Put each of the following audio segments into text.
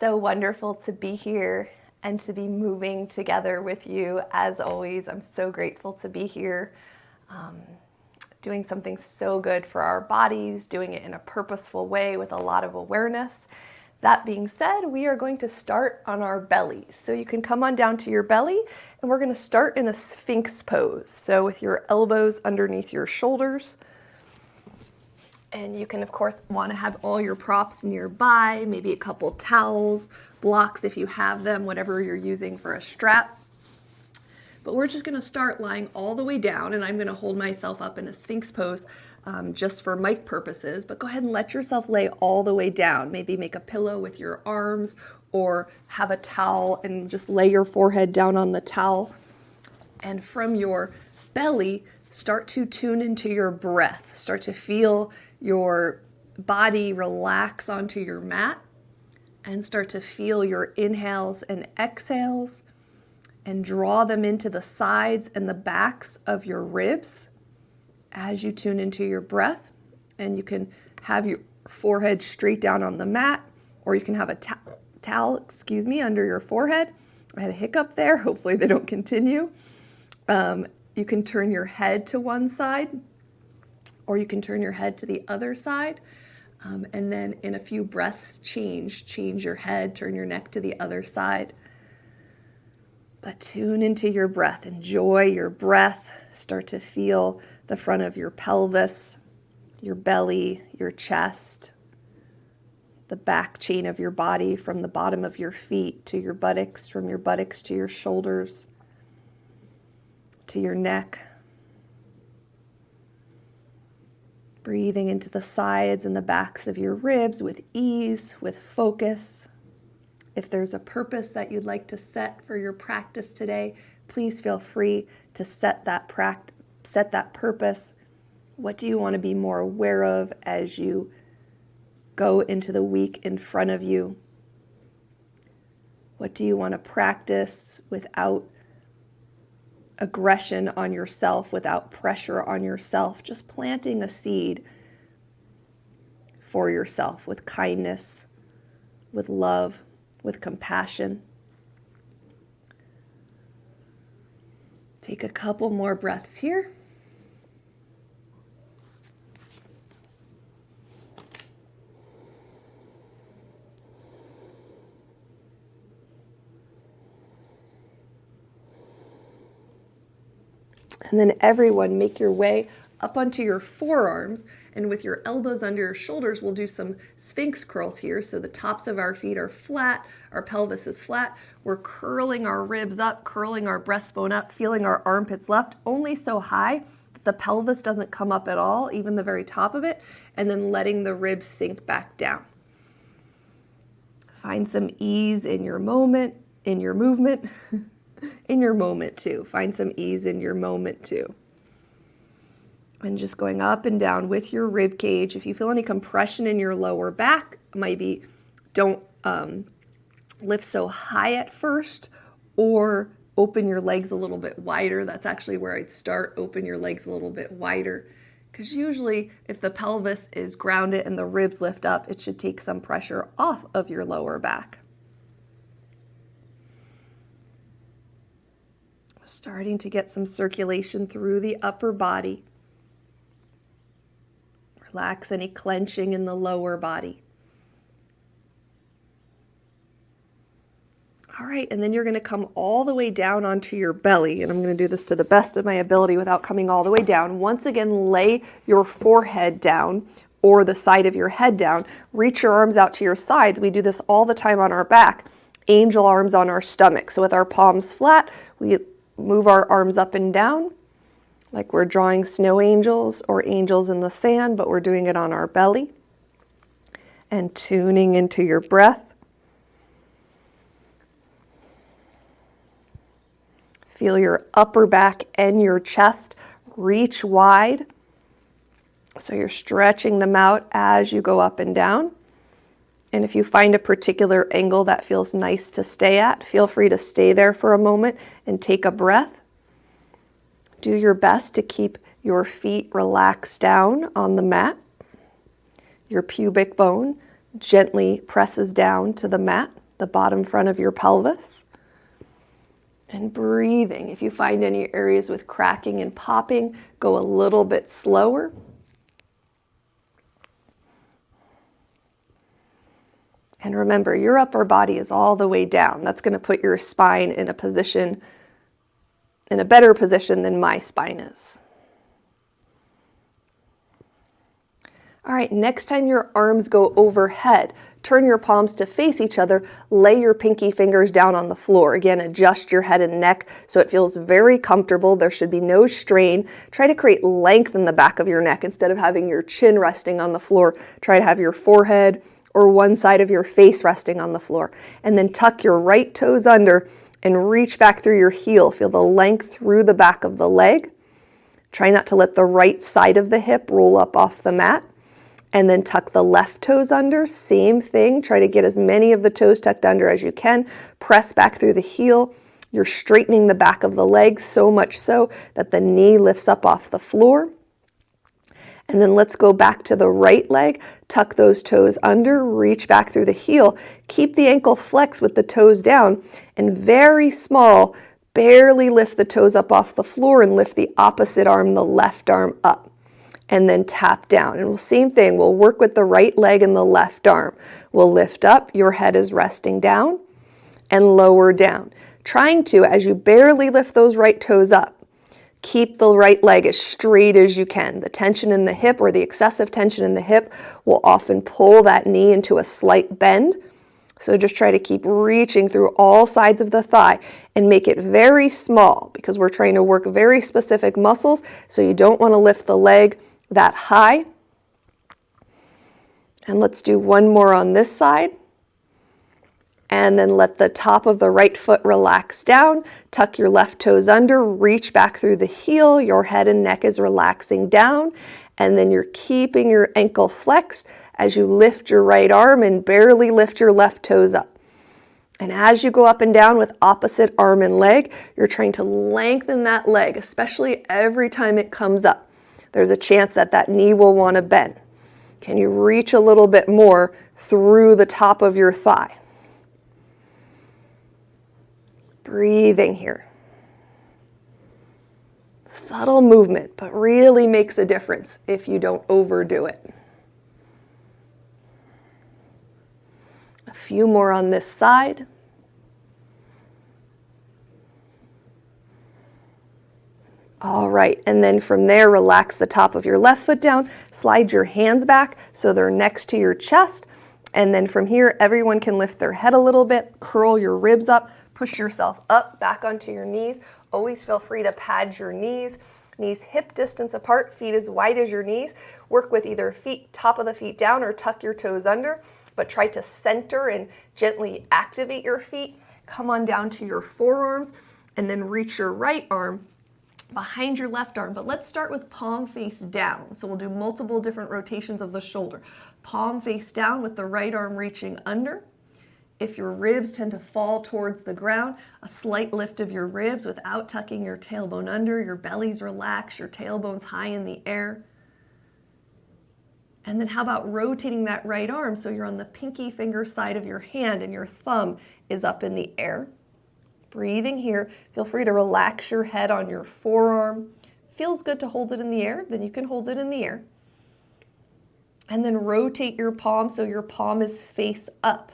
so wonderful to be here and to be moving together with you. As always, I'm so grateful to be here, doing something so good for our bodies, doing it in a purposeful way with a lot of awareness. That being said, we are going to start on our bellies. So you can come on down to your belly, and we're going to start in a Sphinx pose. So with your elbows underneath your shoulders. And you can, of course, want to have all your props nearby, maybe a couple towels, blocks if you have them, whatever you're using for a strap. But we're just going to start lying all the way down, and I'm going to hold myself up in a Sphinx pose just for mic purposes. But go ahead and let yourself lay all the way down. Maybe make a pillow with your arms or have a towel and just lay your forehead down on the towel. And from your belly, start to tune into your breath. Start to feel your body relax onto your mat and start to feel your inhales and exhales and draw them into the sides and the backs of your ribs as you tune into your breath. And you can have your forehead straight down on the mat, or you can have a towel, under your forehead. I had a hiccup there. Hopefully they don't continue. You can turn your head to one side, or you can turn your head to the other side. And then in a few breaths, change your head, turn your neck to the other side. But tune into your breath. Enjoy your breath. Start to feel the front of your pelvis, your belly, your chest, the back chain of your body from the bottom of your feet to your buttocks, from your buttocks to your shoulders, to your neck. Breathing into the sides and the backs of your ribs with ease, with focus. If there's a purpose that you'd like to set for your practice today, please feel free to set that purpose. What do you want to be more aware of as you go into the week in front of you? What do you want to practice without aggression on yourself, without pressure on yourself? Just planting a seed for yourself with kindness, with love, with compassion. Take a couple more breaths here. And then everyone, make your way up onto your forearms, and with your elbows under your shoulders, we'll do some Sphinx curls here. So the tops of our feet are flat, our pelvis is flat. We're curling our ribs up, curling our breastbone up, feeling our armpits left only so high that the pelvis doesn't come up at all, even the very top of it, and then letting the ribs sink back down. Find some ease in your moment, in your movement, in your moment too. Find some ease in your moment too. And just going up and down with your rib cage. If you feel any compression in your lower back, maybe don't lift so high at first, or open your legs a little bit wider. That's actually where I'd start. Open your legs a little bit wider, because usually if the pelvis is grounded and the ribs lift up, it should take some pressure off of your lower back. Starting to get some circulation through the upper body. Relax any clenching in the lower body. All right, and then you're going to come all the way down onto your belly, and I'm going to do this to the best of my ability without coming all the way down. Once again, lay your forehead down or the side of your head down. Reach your arms out to your sides. We do this all the time on our back. Angel arms on our stomach. So with our palms flat, we move our arms up and down like we're drawing snow angels or angels in the sand, but we're doing it on our belly. And tuning into your breath. Feel your upper back and your chest reach wide. So you're stretching them out as you go up and down. And if you find a particular angle that feels nice to stay at, feel free to stay there for a moment and take a breath. Do your best to keep your feet relaxed down on the mat. Your pubic bone gently presses down to the mat. the bottom front of your pelvis. And breathing. If you find any areas with cracking and popping, go a little bit slower. And remember, your upper body is all the way down. That's going to put your spine in a position, in a better position than my spine is. All right, next time your arms go overhead, turn your palms to face each other, lay your pinky fingers down on the floor. Again, adjust your head and neck so it feels very comfortable. There should be no strain. Try to create length in the back of your neck. Instead of having your chin resting on the floor, try to have your forehead or one side of your face resting on the floor. And then tuck your right toes under and reach back through your heel. Feel the length through the back of the leg. Try not to let the right side of the hip roll up off the mat. And then tuck the left toes under, same thing. Try to get as many of the toes tucked under as you can. Press back through the heel. You're straightening the back of the leg so much so that the knee lifts up off the floor. And then let's go back to the right leg. Tuck those toes under, reach back through the heel. Keep the ankle flexed with the toes down, and very small, barely lift the toes up off the floor and lift the opposite arm, the left arm, up. And then tap down. And same thing, we'll work with the right leg and the left arm. We'll lift up, your head is resting down, and lower down. Trying to, as you barely lift those right toes up, keep the right leg as straight as you can. The tension in the hip or the excessive tension in the hip will often pull that knee into a slight bend. So just try to keep reaching through all sides of the thigh and make it very small because we're trying to work very specific muscles, so you don't want to lift the leg that high. And let's do one more on this side. And then let the top of the right foot relax down. Tuck your left toes under, reach back through the heel. Your head and neck is relaxing down. And then you're keeping your ankle flexed as you lift your right arm and barely lift your left toes up. And as you go up and down with opposite arm and leg, you're trying to lengthen that leg, especially every time it comes up. There's a chance that that knee will want to bend. Can you reach a little bit more through the top of your thigh? Breathing here. Subtle movement, but really makes a difference if you don't overdo it. A few more on this side. All right, and then from there, relax the top of your left foot down, slide your hands back so they're next to your chest, and then from here, everyone can lift their head a little bit, curl your ribs up, push yourself up, back onto your knees. Always feel free to pad your knees hip distance apart, feet as wide as your knees. Work with either feet, top of the feet down, or tuck your toes under, but try to center and gently activate your feet. Come on down to your forearms, and then reach your right arm behind your left arm, but let's start with palm face down. So we'll do multiple different rotations of the shoulder. Palm face down with the right arm reaching under. If your ribs tend to fall towards the ground, a slight lift of your ribs without tucking your tailbone under, your belly's relaxed, your tailbone's high in the air. And then how about rotating that right arm so you're on the pinky finger side of your hand and your thumb is up in the air. Breathing here, feel free to relax your head on your forearm. Feels good to hold it in the air, then you can hold it in the air. And then rotate your palm so your palm is face up.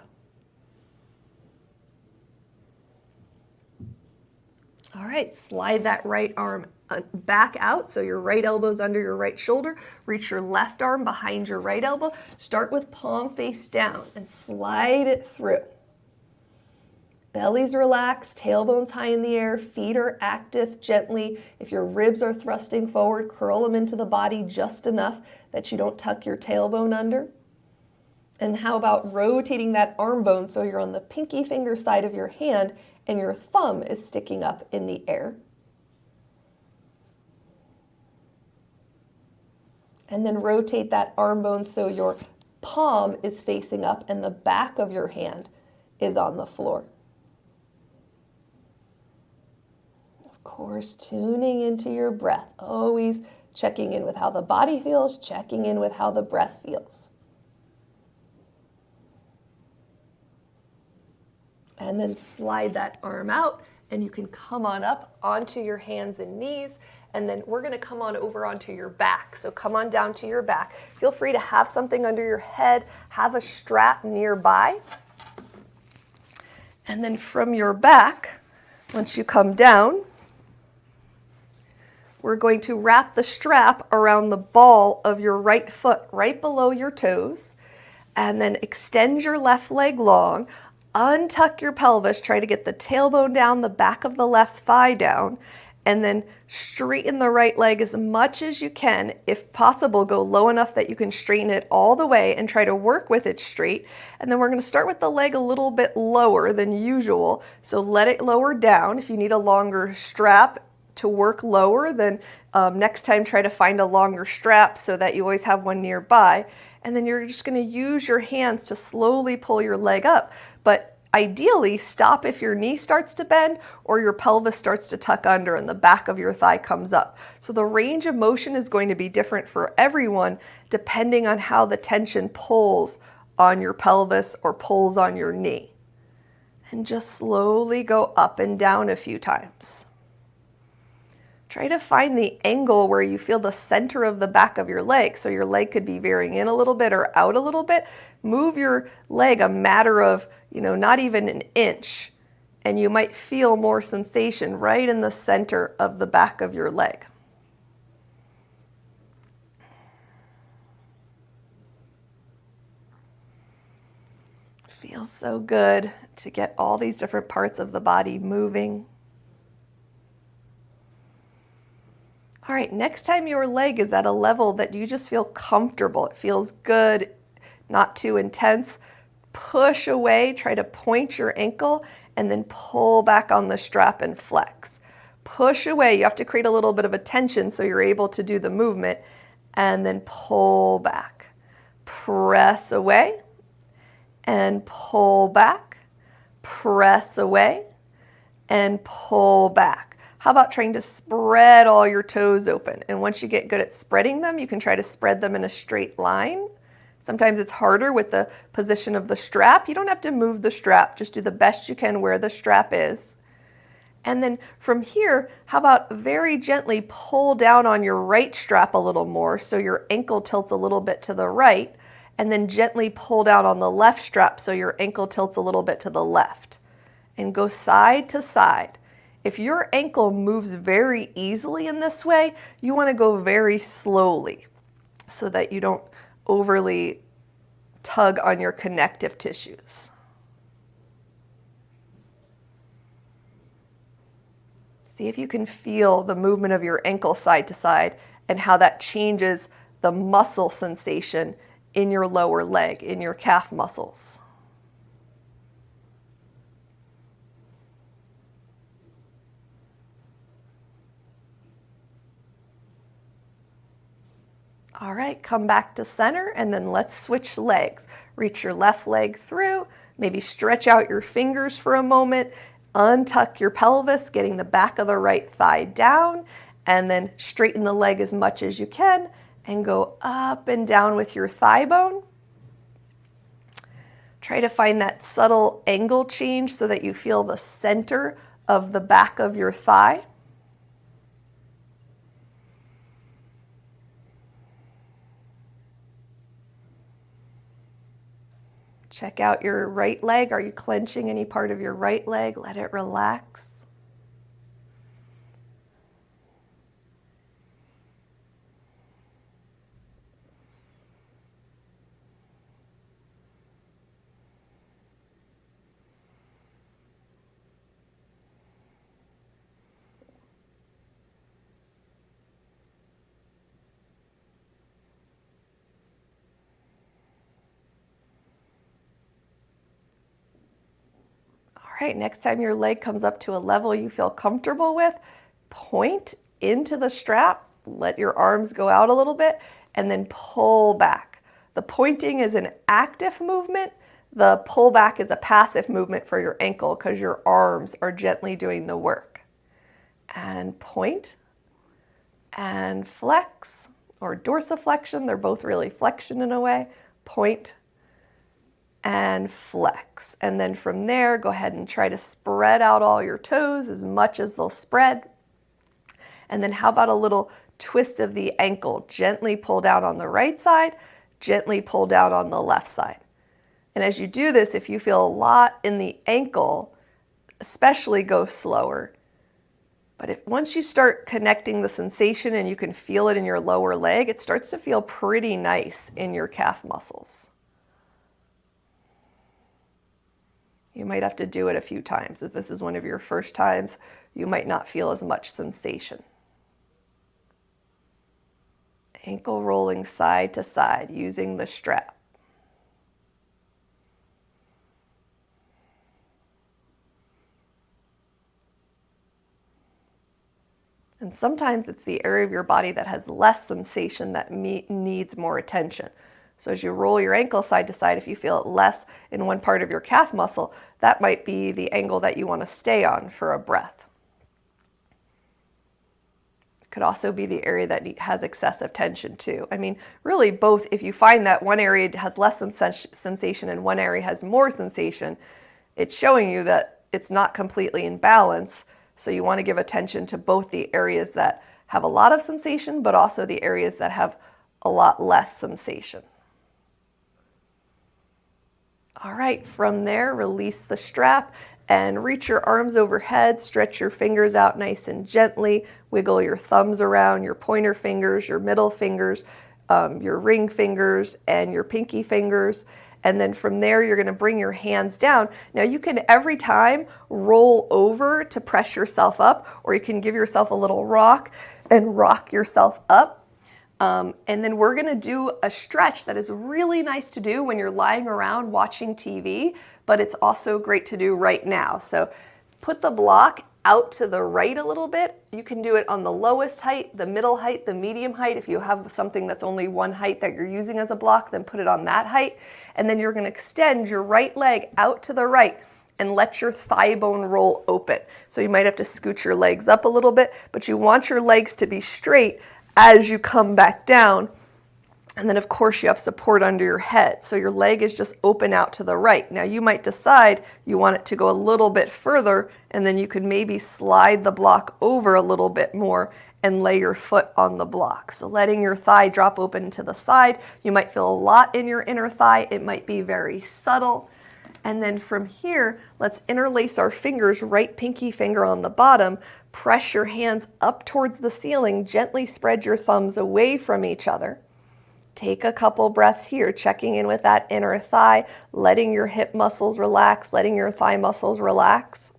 All right, slide that right arm back out so your right elbow's under your right shoulder. Reach your left arm behind your right elbow. Start with palm face down and slide it through. Belly's relaxed, tailbone's high in the air, feet are active gently. If your ribs are thrusting forward, curl them into the body just enough that you don't tuck your tailbone under. And how about rotating that arm bone so you're on the pinky finger side of your hand and your thumb is sticking up in the air. And then rotate that arm bone so your palm is facing up and the back of your hand is on the floor. Of course, tuning into your breath, always checking in with how the body feels, checking in with how the breath feels. And then slide that arm out, and you can come on up onto your hands and knees, and then we're going to come on over onto your back. So come on down to your back. Feel free to have something under your head, have a strap nearby. And then from your back, once you come down, we're going to wrap the strap around the ball of your right foot, right below your toes, and then extend your left leg long. Untuck your pelvis, try to get the tailbone down, the back of the left thigh down, and then straighten the right leg as much as you can. If possible, go low enough that you can straighten it all the way and try to work with it straight. And then we're going to start with the leg a little bit lower than usual. So let it lower down. If you need a longer strap to work lower, then next time try to find a longer strap so that you always have one nearby. And then you're just going to use your hands to slowly pull your leg up. But ideally, stop if your knee starts to bend or your pelvis starts to tuck under and the back of your thigh comes up. So the range of motion is going to be different for everyone depending on how the tension pulls on your pelvis or pulls on your knee. And just slowly go up and down a few times. Try to find the angle where you feel the center of the back of your leg. So your leg could be veering in a little bit or out a little bit. Move your leg a matter of, not even an inch, and you might feel more sensation right in the center of the back of your leg. Feels so good to get all these different parts of the body moving. All right, next time your leg is at a level that you just feel comfortable, it feels good, not too intense, push away, try to point your ankle, and then pull back on the strap and flex. Push away, you have to create a little bit of a tension so you're able to do the movement, and then pull back. Press away, and pull back. Press away, and pull back. How about trying to spread all your toes open? And once you get good at spreading them, you can try to spread them in a straight line. Sometimes it's harder with the position of the strap. You don't have to move the strap. Just do the best you can where the strap is. And then from here, how about very gently pull down on your right strap a little more so your ankle tilts a little bit to the right, and then gently pull down on the left strap so your ankle tilts a little bit to the left. And go side to side. If your ankle moves very easily in this way, you want to go very slowly so that you don't overly tug on your connective tissues. See if you can feel the movement of your ankle side to side and how that changes the muscle sensation in your lower leg, in your calf muscles. All right, come back to center and then let's switch legs. Reach your left leg through, maybe stretch out your fingers for a moment, untuck your pelvis, getting the back of the right thigh down, and then straighten the leg as much as you can and go up and down with your thigh bone. Try to find that subtle angle change so that you feel the center of the back of your thigh. Check out your right leg. Are you clenching any part of your right leg? Let it relax. All right, next time your leg comes up to a level you feel comfortable with, point into the strap, let your arms go out a little bit, and then pull back. The pointing is an active movement. The pull back is a passive movement for your ankle because your arms are gently doing the work. And point and flex, or dorsiflexion. They're both really flexion in a way. Point and flex. And then from there, go ahead and try to spread out all your toes as much as they'll spread. And then how about a little twist of the ankle? Gently pull down on the right side, gently pull down on the left side. And as you do this, if you feel a lot in the ankle, especially go slower. But once you start connecting the sensation and you can feel it in your lower leg, it starts to feel pretty nice in your calf muscles. You might have to do it a few times. If this is one of your first times, you might not feel as much sensation. Ankle rolling side to side using the strap. And sometimes it's the area of your body that has less sensation that needs more attention. So as you roll your ankle side to side, if you feel it less in one part of your calf muscle, that might be the angle that you want to stay on for a breath. It could also be the area that has excessive tension too. I mean, really both, if you find that one area has less sensation and one area has more sensation, it's showing you that it's not completely in balance. So you want to give attention to both the areas that have a lot of sensation, but also the areas that have a lot less sensation. All right, from there, release the strap and reach your arms overhead, stretch your fingers out nice and gently, wiggle your thumbs around, your pointer fingers, your middle fingers, your ring fingers, and your pinky fingers. And then from there, you're going to bring your hands down. Now you can every time roll over to press yourself up, or you can give yourself a little rock and rock yourself up. And then we're going to do a stretch that is really nice to do when you're lying around watching TV, but it's also great to do right now. So put the block out to the right a little bit. You can do it on the lowest height, the middle height, the medium height. If you have something that's only one height that you're using as a block, then put it on that height. And then you're going to extend your right leg out to the right and let your thigh bone roll open. So you might have to scoot your legs up a little bit, but you want your legs to be straight as you come back down. And then of course you have support under your head. So your leg is just open out to the right. Now you might decide you want it to go a little bit further, and then you could maybe slide the block over a little bit more and lay your foot on the block. So letting your thigh drop open to the side. You might feel a lot in your inner thigh. It might be very subtle. And then from here, let's interlace our fingers, right pinky finger on the bottom. Press your hands up towards the ceiling. Gently spread your thumbs away from each other. Take a couple breaths here, checking in with that inner thigh, letting your hip muscles relax, letting your thigh muscles relax.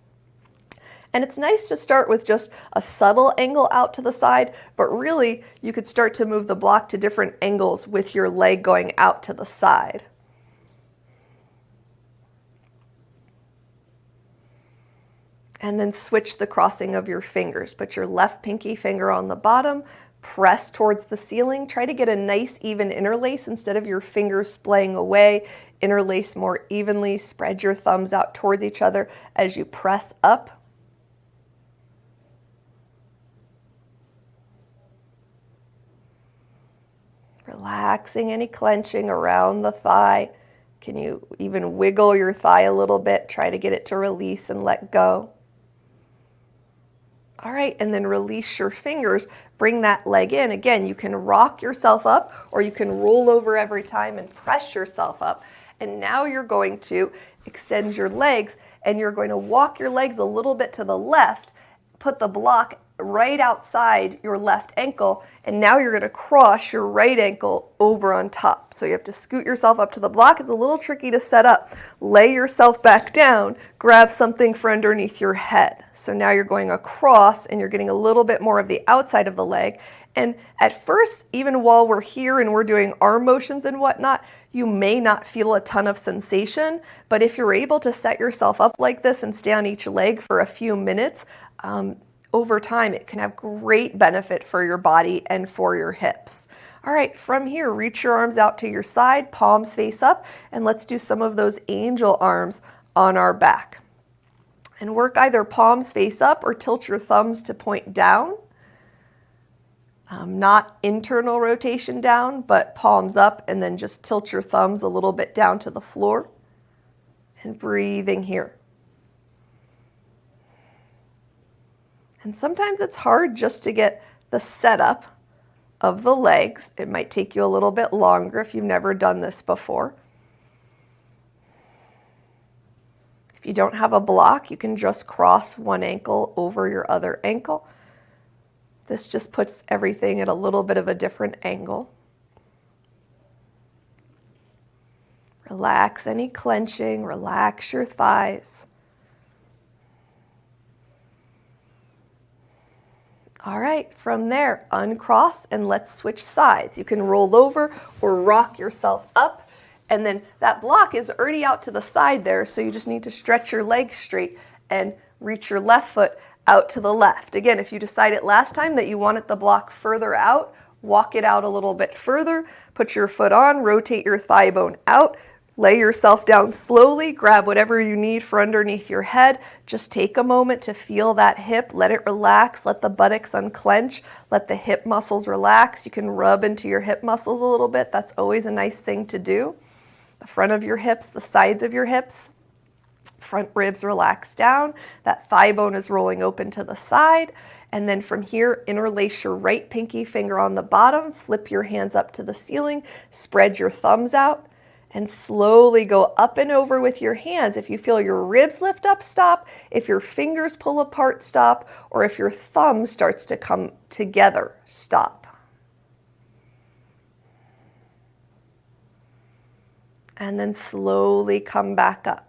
And it's nice to start with just a subtle angle out to the side, but really you could start to move the block to different angles with your leg going out to the side. And then switch the crossing of your fingers. Put your left pinky finger on the bottom, press towards the ceiling. Try to get a nice even interlace instead of your fingers splaying away. Interlace more evenly. Spread your thumbs out towards each other as you press up. Relaxing any clenching around the thigh. Can you even wiggle your thigh a little bit? Try to get it to release and let go. All right, and then release your fingers. Bring that leg in. Again, you can rock yourself up, or you can roll over every time and press yourself up. And now you're going to extend your legs, and you're going to walk your legs a little bit to the left. Put the block right outside your left ankle, and now you're going to cross your right ankle over on top. So you have to scoot yourself up to the block. It's a little tricky to set up. Lay yourself back down, grab something for underneath your head. So now you're going across and you're getting a little bit more of the outside of the leg. And at first, even while we're here and we're doing arm motions and whatnot, you may not feel a ton of sensation, but if you're able to set yourself up like this and stay on each leg for a few minutes, over time, it can have great benefit for your body and for your hips. All right, from here, reach your arms out to your side, palms face up, and let's do some of those angel arms on our back. And work either palms face up or tilt your thumbs to point down. Not internal rotation down, but palms up, and then just tilt your thumbs a little bit down to the floor. And breathing here. And sometimes it's hard just to get the setup of the legs. It might take you a little bit longer if you've never done this before. If you don't have a block, you can just cross one ankle over your other ankle. This just puts everything at a little bit of a different angle. Relax any clenching, relax your thighs. All right, from there, uncross and let's switch sides. You can roll over or rock yourself up, and then that block is already out to the side there, so you just need to stretch your leg straight and reach your left foot out to the left. Again, if you decided last time that you wanted the block further out, walk it out a little bit further, put your foot on, rotate your thigh bone out, lay yourself down slowly, grab whatever you need for underneath your head. Just take a moment to feel that hip, let it relax, let the buttocks unclench, let the hip muscles relax. You can rub into your hip muscles a little bit. That's always a nice thing to do. The front of your hips, the sides of your hips, front ribs relax down. That thigh bone is rolling open to the side. And then from here, interlace your right pinky finger on the bottom, flip your hands up to the ceiling, spread your thumbs out, and slowly go up and over with your hands. If you feel your ribs lift up, stop. If your fingers pull apart, stop. Or if your thumb starts to come together, stop. And then slowly come back up.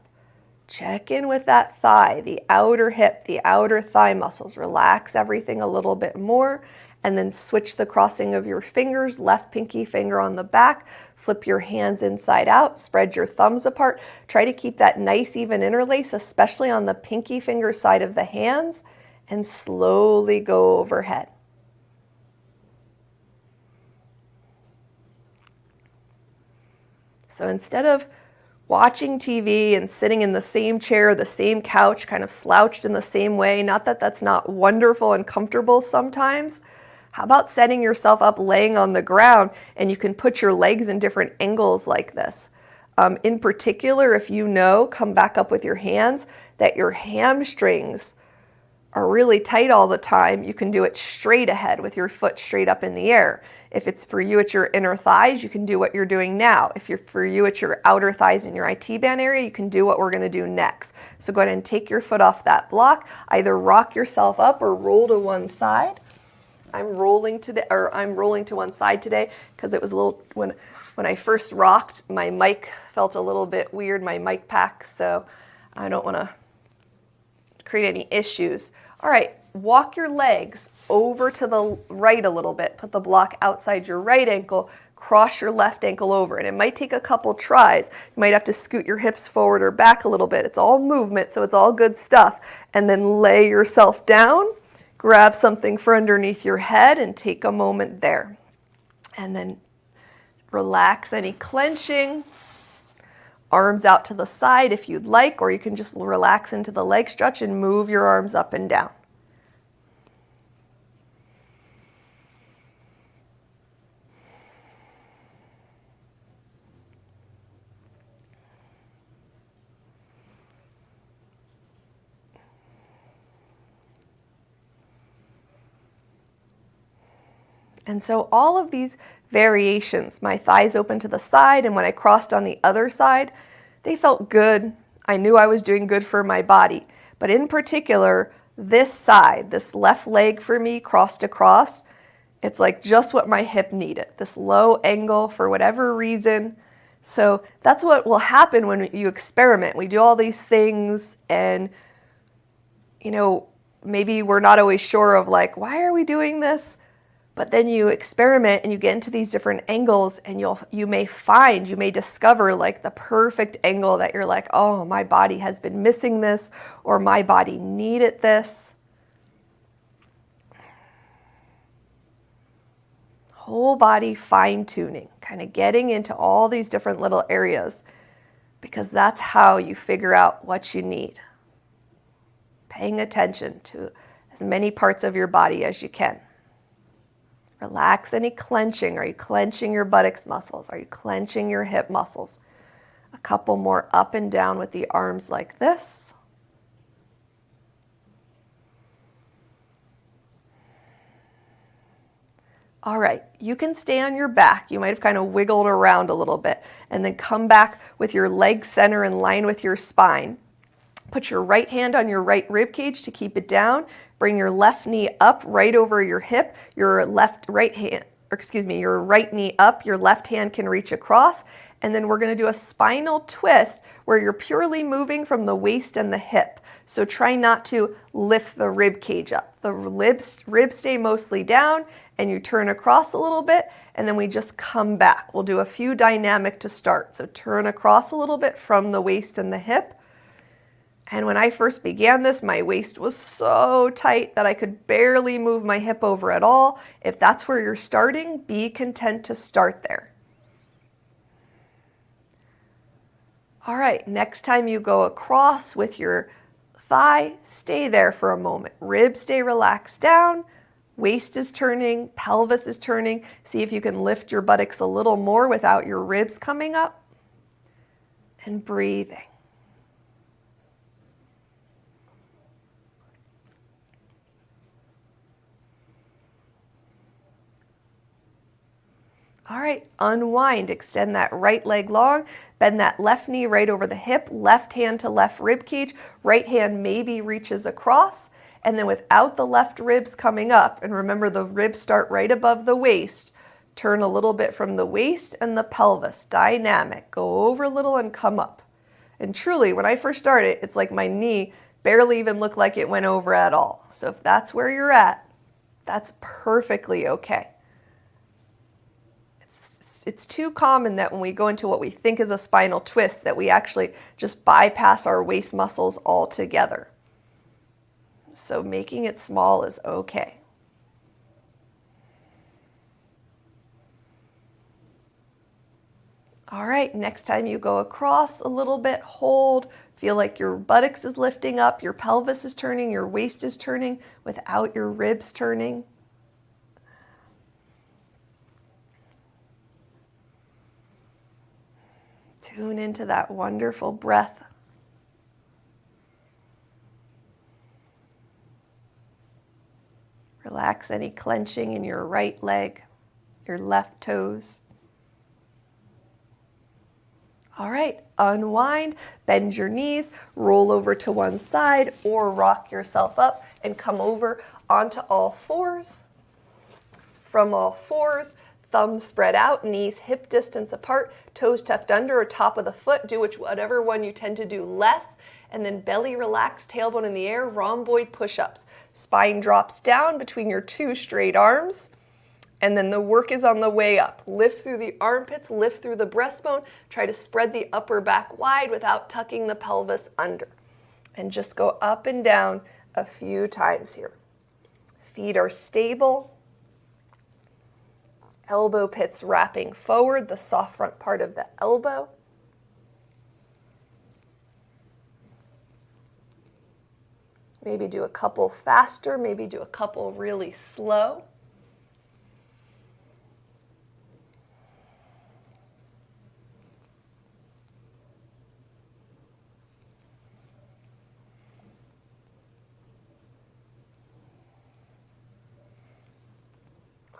Check in with that thigh, the outer hip, the outer thigh muscles. Relax everything a little bit more. And then switch the crossing of your fingers, left pinky finger on the back, flip your hands inside out, spread your thumbs apart. Try to keep that nice even interlace, especially on the pinky finger side of the hands, and slowly go overhead. So instead of watching TV and sitting in the same chair, the same couch, kind of slouched in the same way, not that that's not wonderful and comfortable sometimes, how about setting yourself up laying on the ground, and you can put your legs in different angles like this. In particular, if you know, come back up with your hands, that your hamstrings are really tight all the time, you can do it straight ahead with your foot straight up in the air. If it's for you, it's your inner thighs, you can do what you're doing now. If for you, it's your outer thighs in your IT band area, you can do what we're going to do next. So go ahead and take your foot off that block, either rock yourself up or roll to one side. I'm rolling to one side today because it was a little, when I first rocked, my mic felt a little bit weird, my mic pack, so I don't want to create any issues. All right, walk your legs over to the right a little bit. Put the block outside your right ankle, cross your left ankle over, and it might take a couple tries. You might have to scoot your hips forward or back a little bit. It's all movement, so it's all good stuff. And then lay yourself down. Grab something for underneath your head and take a moment there. And then relax any clenching. Arms out to the side if you'd like, or you can just relax into the leg stretch and move your arms up and down. And so all of these variations, my thighs open to the side, and when I crossed on the other side, they felt good. I knew I was doing good for my body. But in particular, this side, this left leg for me, crossed across, it's like just what my hip needed, this low angle for whatever reason. So that's what will happen when you experiment. We do all these things and, maybe we're not always sure of like, why are we doing this? But then you experiment and you get into these different angles, and you may discover like the perfect angle that you're like, oh, my body has been missing this, or my body needed this. Whole body fine tuning, kind of getting into all these different little areas, because that's how you figure out what you need. Paying attention to as many parts of your body as you can. Relax any clenching. Are you clenching your buttocks muscles? Are you clenching your hip muscles? A couple more up and down with the arms like this. All right, you can stay on your back. You might have kind of wiggled around a little bit and then come back with your legs center in line with your spine. Put your right hand on your right rib cage to keep it down. Bring your left knee up right over your hip. Your right knee up. Your left hand can reach across. And then we're going to do a spinal twist where you're purely moving from the waist and the hip. So try not to lift the rib cage up. The ribs stay mostly down, and you turn across a little bit, and then we just come back. We'll do a few dynamic to start. So turn across a little bit from the waist and the hip. And when I first began this, my waist was so tight that I could barely move my hip over at all. If that's where you're starting, be content to start there. All right, next time you go across with your thigh, stay there for a moment. Ribs stay relaxed down, waist is turning, pelvis is turning. See if you can lift your buttocks a little more without your ribs coming up. And breathing. All right, unwind, extend that right leg long, bend that left knee right over the hip, left hand to left rib cage, right hand maybe reaches across, and then without the left ribs coming up, and remember the ribs start right above the waist, turn a little bit from the waist and the pelvis, dynamic, go over a little and come up. And truly, when I first started, it's like my knee barely even looked like it went over at all. So if that's where you're at, that's perfectly okay. It's too common that when we go into what we think is a spinal twist that we actually just bypass our waist muscles altogether. So making it small is okay. All right, next time you go across a little bit, hold, feel like your buttocks is lifting up, your pelvis is turning, your waist is turning without your ribs turning. Tune into that wonderful breath. Relax any clenching in your right leg, your left toes. All right, unwind, bend your knees, roll over to one side or rock yourself up and come over onto all fours. From all fours, thumbs spread out, knees hip distance apart, toes tucked under or top of the foot. Do whatever one you tend to do less. And then belly relaxed, tailbone in the air, rhomboid push-ups. Spine drops down between your two straight arms. And then the work is on the way up. Lift through the armpits, lift through the breastbone. Try to spread the upper back wide without tucking the pelvis under. And just go up and down a few times here. Feet are stable. Elbow pits wrapping forward, the soft front part of the elbow. Maybe do a couple faster, maybe do a couple really slow.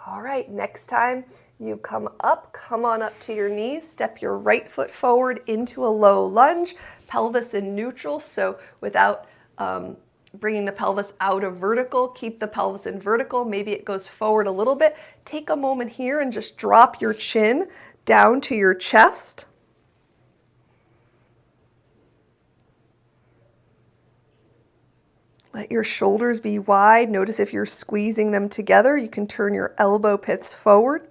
All right, next time you come up, come on up to your knees, step your right foot forward into a low lunge, pelvis in neutral, so without bringing the pelvis out of vertical, keep the pelvis in vertical, maybe it goes forward a little bit. Take a moment here and just drop your chin down to your chest. Let your shoulders be wide. Notice if you're squeezing them together, you can turn your elbow pits forward.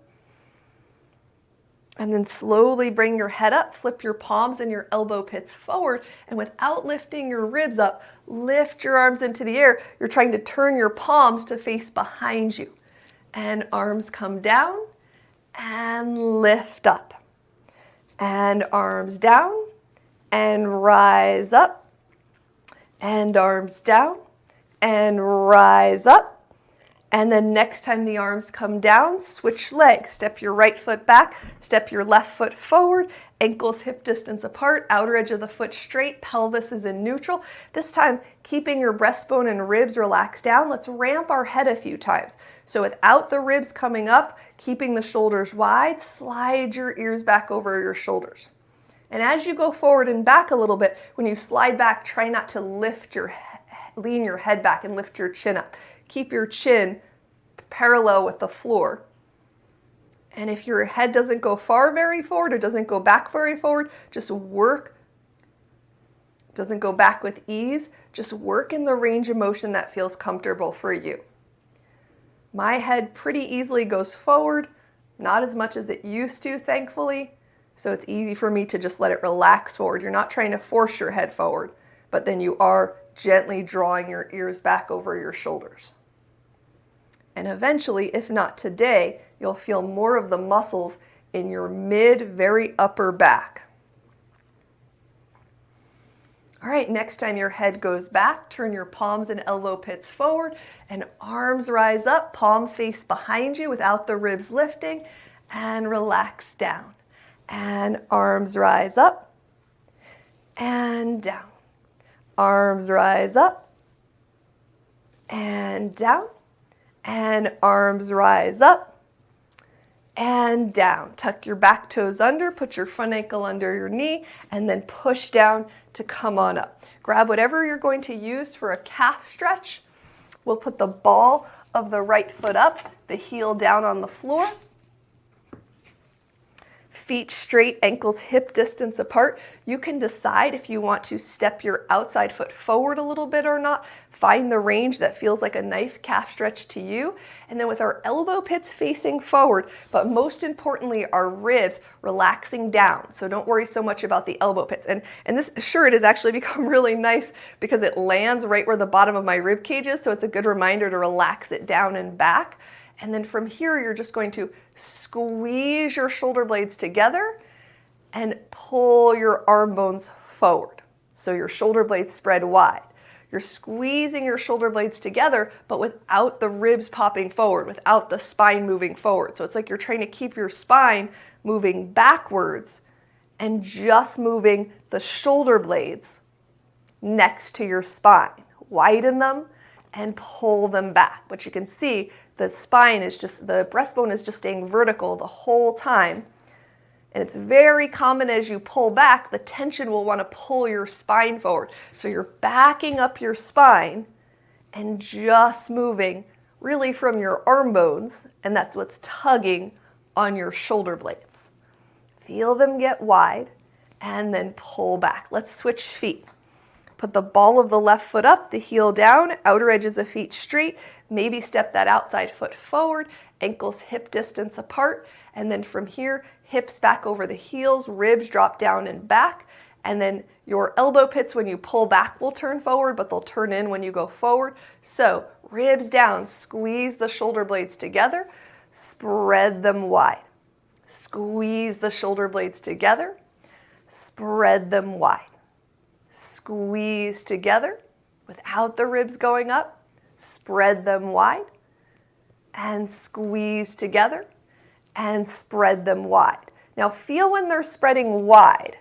And then slowly bring your head up, flip your palms and your elbow pits forward. And without lifting your ribs up, lift your arms into the air. You're trying to turn your palms to face behind you. And arms come down and lift up. And arms down and rise up. And arms down and rise up And then next time the arms come down, switch legs. Step your right foot back, step your left foot forward, ankles hip distance apart, outer edge of the foot straight, pelvis is in neutral. This time, keeping your breastbone and ribs relaxed down, let's ramp our head a few times. So without the ribs coming up, keeping the shoulders wide, slide your ears back over your shoulders. And as you go forward and back a little bit, when you slide back, try not to lean your head back and lift your chin up. Keep your chin parallel with the floor. And if your head doesn't go very forward, or doesn't go back very forward, just work. Doesn't go back with ease, just work in the range of motion that feels comfortable for you. My head pretty easily goes forward, not as much as it used to, thankfully. So it's easy for me to just let it relax forward. You're not trying to force your head forward, but then you are gently drawing your ears back over your shoulders. And eventually, if not today, you'll feel more of the muscles in your very upper back. All right, next time your head goes back, turn your palms and elbow pits forward and arms rise up, palms face behind you without the ribs lifting, and relax down. And arms rise up and down. Arms rise up and down. And arms rise up and down. Tuck your back toes under, put your front ankle under your knee, and then push down to come on up. Grab whatever you're going to use for a calf stretch. We'll put the ball of the right foot up, the heel down on the floor. Feet straight, ankles hip distance apart. You can decide if you want to step your outside foot forward a little bit or not. Find the range that feels like a nice calf stretch to you. And then with our elbow pits facing forward, but most importantly, our ribs relaxing down. So don't worry so much about the elbow pits. And this shirt has actually become really nice because it lands right where the bottom of my rib cage is. So it's a good reminder to relax it down and back. And then from here, you're just going to squeeze your shoulder blades together and pull your arm bones forward. So your shoulder blades spread wide. You're squeezing your shoulder blades together, but without the ribs popping forward, without the spine moving forward. So it's like you're trying to keep your spine moving backwards and just moving the shoulder blades next to your spine. Widen them and pull them back. But you can see the breastbone is just staying vertical the whole time. And it's very common as you pull back, the tension will want to pull your spine forward. So you're backing up your spine and just moving really from your arm bones, and that's what's tugging on your shoulder blades. Feel them get wide and then pull back. Let's switch feet. Put the ball of the left foot up, the heel down, outer edges of feet straight. Maybe step that outside foot forward, ankles hip distance apart. And then from here, hips back over the heels, ribs drop down and back. And then your elbow pits when you pull back will turn forward, but they'll turn in when you go forward. So ribs down, squeeze the shoulder blades together, spread them wide. Squeeze the shoulder blades together, spread them wide. Squeeze together without the ribs going up, spread them wide, and squeeze together and spread them wide. Now feel when they're spreading wide.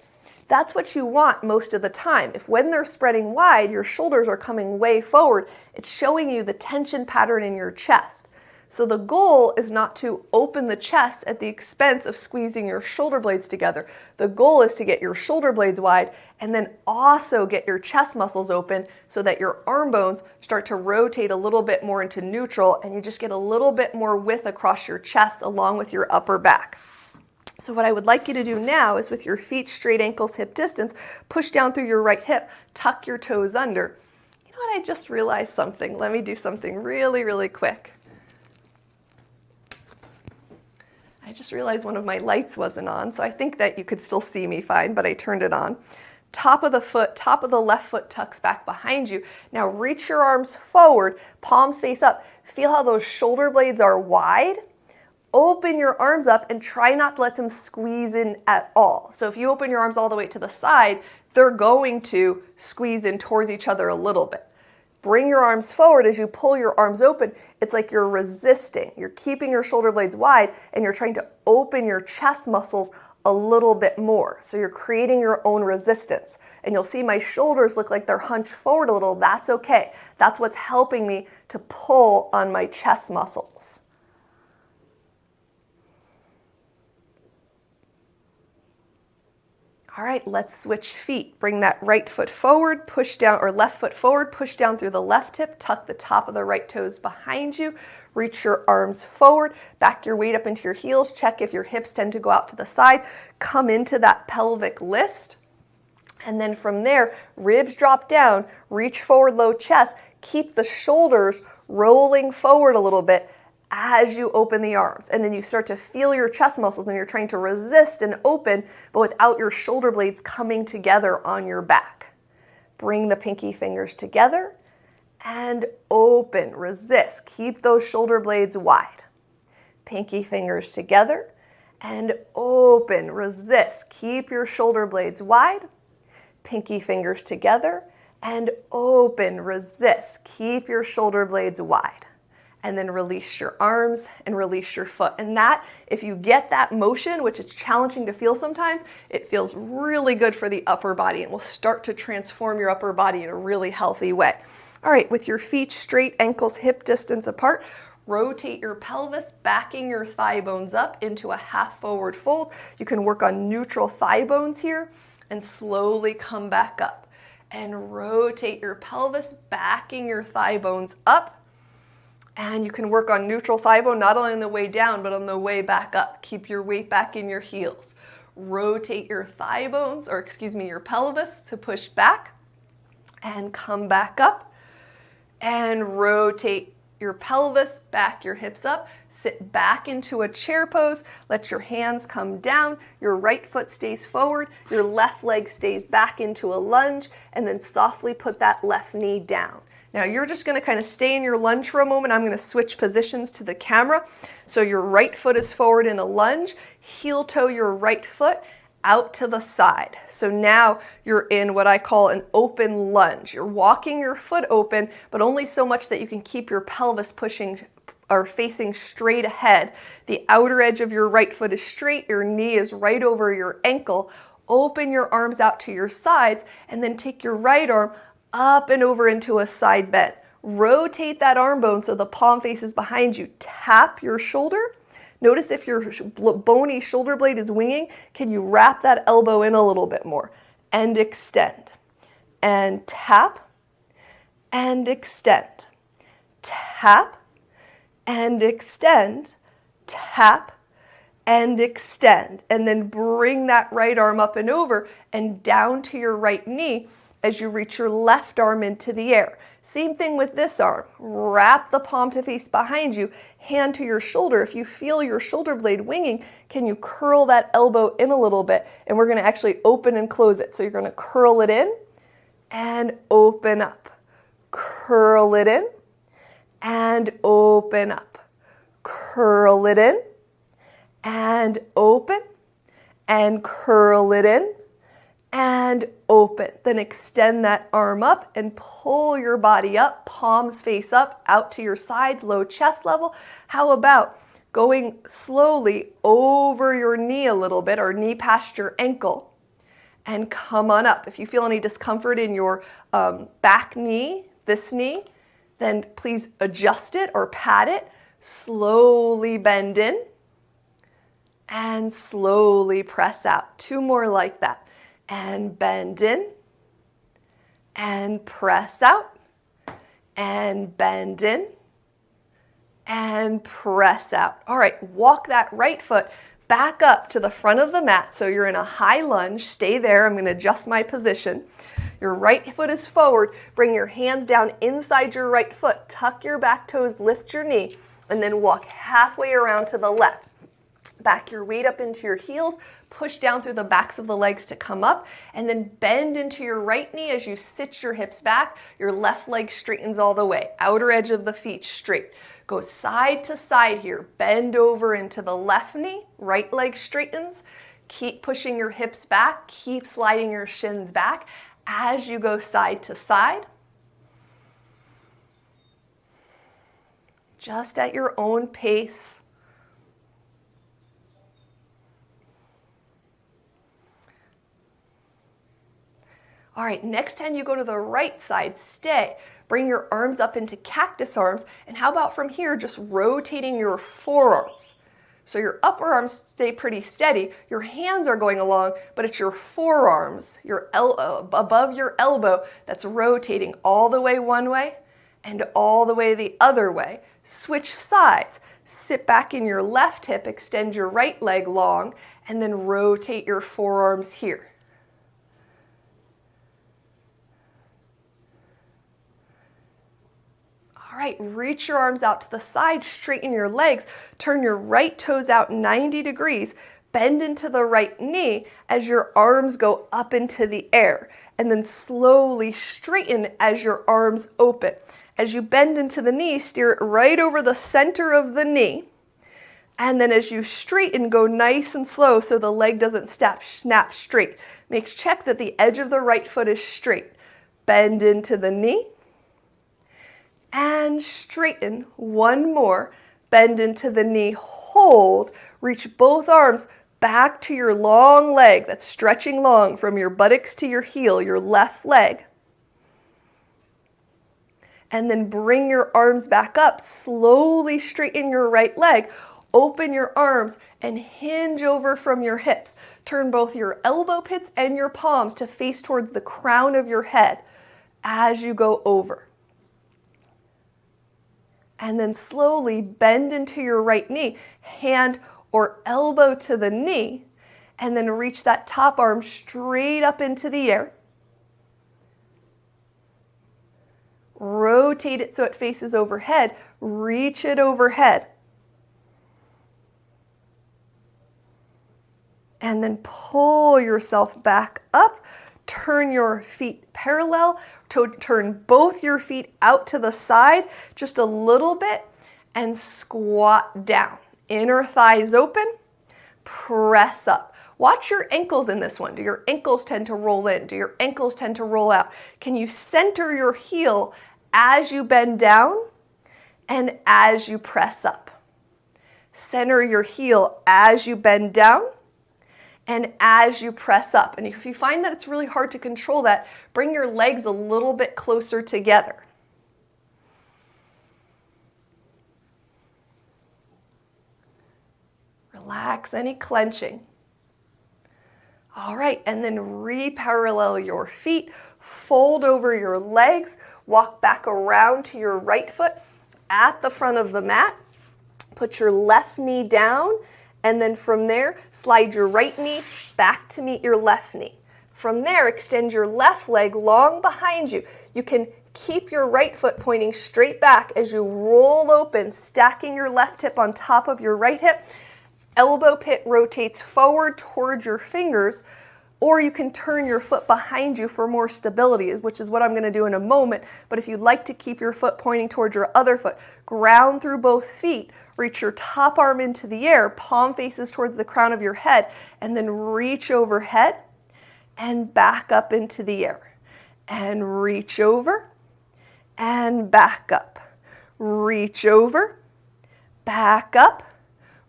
That's what you want most of the time. If when they're spreading wide, your shoulders are coming way forward, it's showing you the tension pattern in your chest. So the goal is not to open the chest at the expense of squeezing your shoulder blades together. The goal is to get your shoulder blades wide and then also get your chest muscles open so that your arm bones start to rotate a little bit more into neutral and you just get a little bit more width across your chest along with your upper back. So what I would like you to do now is with your feet straight, ankles hip distance, push down through your right hip, tuck your toes under. You know what, I just realized something. Let me do something really, really quick. I just realized one of my lights wasn't on, so I think that you could still see me fine, but I turned it on. Top of the left foot tucks back behind you. Now reach your arms forward, palms face up. Feel how those shoulder blades are wide. Open your arms up and try not to let them squeeze in at all. So if you open your arms all the way to the side, they're going to squeeze in towards each other a little bit. Bring your arms forward. As you pull your arms open, it's like you're resisting. You're keeping your shoulder blades wide and you're trying to open your chest muscles a little bit more. So you're creating your own resistance. And you'll see my shoulders look like they're hunched forward a little. That's okay. That's what's helping me to pull on my chest muscles. All right, let's switch feet. Bring that right foot forward, push down, or left foot forward, push down through the left hip, tuck the top of the right toes behind you, reach your arms forward, back your weight up into your heels, check if your hips tend to go out to the side, come into that pelvic lift, and then from there, ribs drop down, reach forward, low chest, keep the shoulders rolling forward a little bit as you open the arms. And then you start to feel your chest muscles and you're trying to resist and open, but without your shoulder blades coming together on your back. Bring the pinky fingers together and open, resist. Keep those shoulder blades wide. Pinky fingers together and open, resist. Keep your shoulder blades wide. Pinky fingers together and open, resist. Keep your shoulder blades wide. And then release your arms and release your foot. And that, if you get that motion, which is challenging to feel sometimes, it feels really good for the upper body and will start to transform your upper body in a really healthy way. All right, with your feet straight, ankles hip distance apart, rotate your pelvis, backing your thigh bones up into a half forward fold. You can work on neutral thigh bones here and slowly come back up. And rotate your pelvis, backing your thigh bones up. And you can work on neutral thigh bone, not only on the way down, but on the way back up. Keep your weight back in your heels. Rotate your thigh bones, or your pelvis to push back and come back up. And rotate your pelvis, back your hips up. Sit back into a chair pose. Let your hands come down. Your right foot stays forward. Your left leg stays back into a lunge. And then softly put that left knee down. Now you're just going to kind of stay in your lunge for a moment. I'm going to switch positions to the camera. So your right foot is forward in a lunge, heel toe your right foot out to the side. So now you're in what I call an open lunge. You're walking your foot open, but only so much that you can keep your pelvis pushing or facing straight ahead. The outer edge of your right foot is straight. Your knee is right over your ankle. Open your arms out to your sides and then take your right arm up and over into a side bend. Rotate that arm bone so the palm faces behind you. Tap your shoulder. Notice if your bony shoulder blade is winging, can you wrap that elbow in a little bit more? And extend. And tap. And extend. Tap. And extend. Tap. And extend. And then bring that right arm up and over and down to your right knee as you reach your left arm into the air. Same thing with this arm. Wrap the palm to face behind you, hand to your shoulder. If you feel your shoulder blade winging, can you curl that elbow in a little bit? And we're gonna actually open and close it. So you're gonna curl it in and open up. Curl it in and open up. Curl it in and open and curl it in and open. Then extend that arm up and pull your body up, palms face up, out to your sides, low chest level. How about going slowly over your knee a little bit, or knee past your ankle, and come on up. If you feel any discomfort in your back knee, this knee, then please adjust it or pat it. Slowly bend in and slowly press out. 2 more like that. And bend in, and press out, and bend in, and press out. All right, walk that right foot back up to the front of the mat. So you're in a high lunge. Stay there. I'm going to adjust my position. Your right foot is forward. Bring your hands down inside your right foot. Tuck your back toes, lift your knee, and then walk halfway around to the left. Back your weight up into your heels. Push down through the backs of the legs to come up, and then bend into your right knee as you sit your hips back. Your left leg straightens all the way. Outer edge of the feet straight. Go side to side here. Bend over into the left knee. Right leg straightens. Keep pushing your hips back. Keep sliding your shins back as you go side to side. just at your own pace. All right, next time you go to the right side, stay. Bring your arms up into cactus arms, and how about from here, just rotating your forearms. So your upper arms stay pretty steady, your hands are going along, but it's your forearms, your above your elbow, that's rotating all the way one way and all the way the other way. Switch sides, sit back in your left hip, extend your right leg long, and then rotate your forearms here. All right, reach your arms out to the side, straighten your legs, turn your right toes out 90 degrees, bend into the right knee as your arms go up into the air, and then slowly straighten as your arms open. As you bend into the knee, steer it right over the center of the knee, and then as you straighten, go nice and slow so the leg doesn't snap straight. Check that the edge of the right foot is straight. Bend into the knee, and straighten. One more. Bend into the knee, hold. Reach both arms back to your long leg that's stretching long from your buttocks to your heel, your left leg. And then bring your arms back up. Slowly straighten your right leg. Open your arms and hinge over from your hips. Turn both your elbow pits and your palms to face towards the crown of your head as you go over. And then slowly bend into your right knee, hand or elbow to the knee, and then reach that top arm straight up into the air. Rotate it so it faces overhead, reach it overhead. And then pull yourself back up, turn your feet parallel, turn both your feet out to the side just a little bit and squat down. Inner thighs open, press up. Watch your ankles in this one. Do your ankles tend to roll in? Do your ankles tend to roll out? Can you center your heel as you bend down and as you press up? Center your heel as you bend down and as you press up. And if you find that it's really hard to control that, bring your legs a little bit closer together. Relax any clenching. All right, and then re-parallel your feet, fold over your legs, walk back around to your right foot at the front of the mat. Put your left knee down, and then from there, slide your right knee back to meet your left knee. From there, extend your left leg long behind you. You can keep your right foot pointing straight back as you roll open, stacking your left hip on top of your right hip. Elbow pit rotates forward towards your fingers, or you can turn your foot behind you for more stability, which is what I'm going to do in a moment. But if you'd like to keep your foot pointing towards your other foot, ground through both feet, reach your top arm into the air, palm faces towards the crown of your head, and then reach overhead and back up into the air. And reach over and back up. Reach over, back up,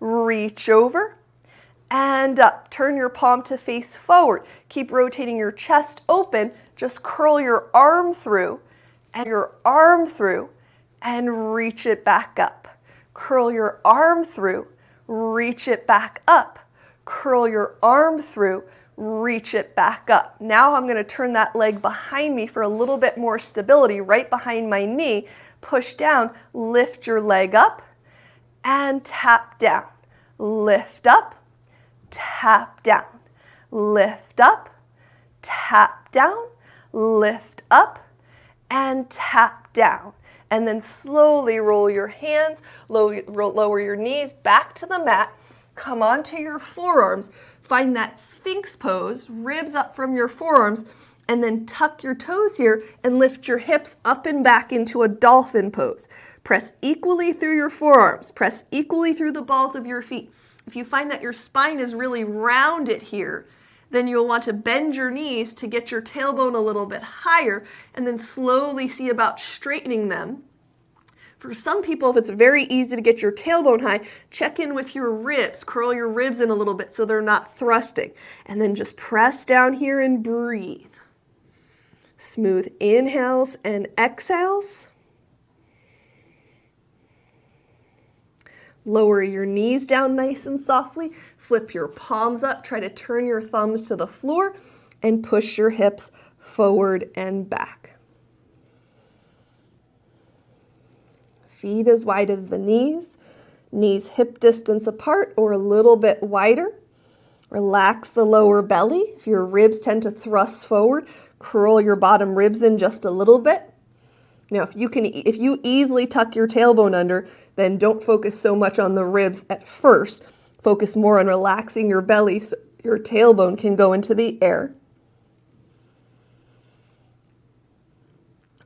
reach over, and up. Turn your palm to face forward. Keep rotating your chest open. Just curl your arm through and reach it back up. Curl your arm through, reach it back up. Curl your arm through, reach it back up. Now I'm going to turn that leg behind me for a little bit more stability, right behind my knee. Push down, lift your leg up, and tap down. Lift up, tap down. Lift up, tap down, lift up, and tap down. And then slowly roll your hands, lower your knees back to the mat, come onto your forearms, find that Sphinx pose, ribs up from your forearms, and then tuck your toes here and lift your hips up and back into a dolphin pose. Press equally through your forearms, press equally through the balls of your feet. If you find that your spine is really rounded here, then you'll want to bend your knees to get your tailbone a little bit higher and then slowly see about straightening them For some people, if it's very easy to get your tailbone high, check in with your ribs. Curl your ribs in a little bit so they're not thrusting. And then just press down here and breathe. Smooth inhales and exhales. Lower your knees down nice and softly. Flip your palms up. Try to turn your thumbs to the floor and push your hips forward and back. Feet as wide as the knees. Knees hip distance apart or a little bit wider. Relax the lower belly. If your ribs tend to thrust forward, curl your bottom ribs in just a little bit. Now, if you easily tuck your tailbone under, then don't focus so much on the ribs at first. Focus more on relaxing your belly so your tailbone can go into the air.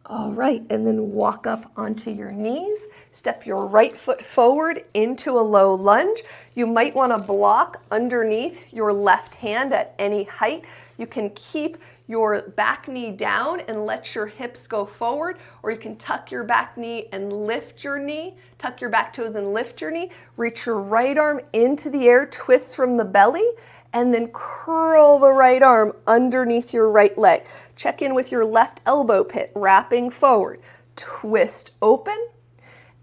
All right, and then walk up onto your knees. Step your right foot forward into a low lunge. You might want to block underneath your left hand at any height. You can keep your back knee down and let your hips go forward, or you can tuck your back knee and lift your knee, tuck your back toes and lift your knee. Reach your right arm into the air, twist from the belly, and then curl the right arm underneath your right leg. Check in with your left elbow pit, wrapping forward. Twist open